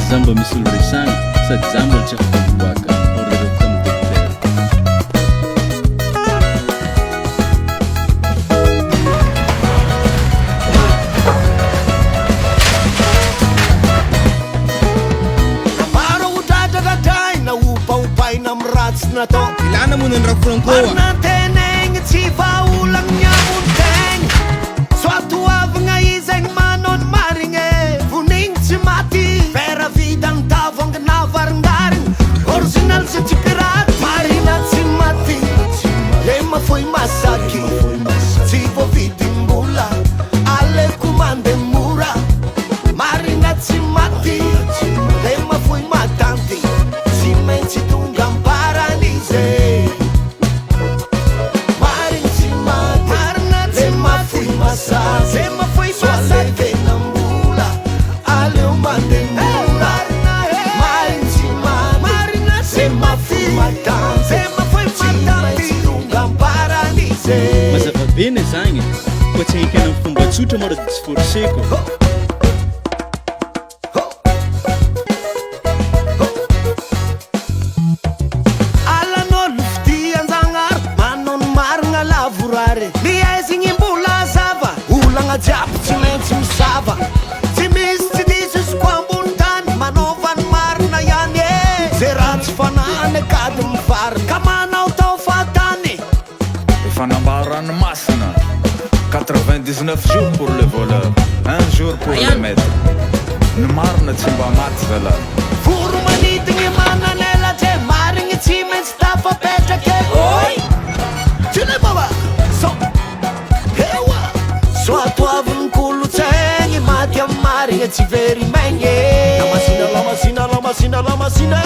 Zamba misy olo resagna sady zamba olo tsy afaka miboaka hory dokotera. Namaro udradradradraй na upa-upaina am ratsy natao ilana monany raha frankoa marinatenegny tsy vaolagny amontegny soatoavagna izegny manony marigny vonigny tsy maty vera vidany tavongy navaringarigny original sy tsy pirate marina tsy maty le mafoy masaky tsy voavidimbola aleko mandeha mora marina tsy maty le mafoy matanty tsy maintsy tonga amparanize marina tsy maty le mafoy masaky le mafoy masaky nambola aleo mandeha mora marina tsy maty le mafoy matanty tsy maintsy tonga amparanize mazava bene zagny koa tsy haikena amin'ny fomba tsotra mora tsy forseko alan'olo fidian-jagnary manao ny marina lavorary miaizigny mbola zava olagna jiaby tsy maintsy misava tsy misy tsy diso izy koa ambony tany manaova ny marina ihany e ze raha tsy fanany akady mivarina ka manao tao fatany efa nambaro ranomasina 99 jours pour le voleur 1 jour pour le maître ny marina tsy mba maty zalahy voro manidigny mananela je marigny tsy maintsy tafapetrake oy tsy le baba so ewa soatoaviny kolotsaigny maty am marigny tsy very maigny lamasina lamasina lamasina lamasina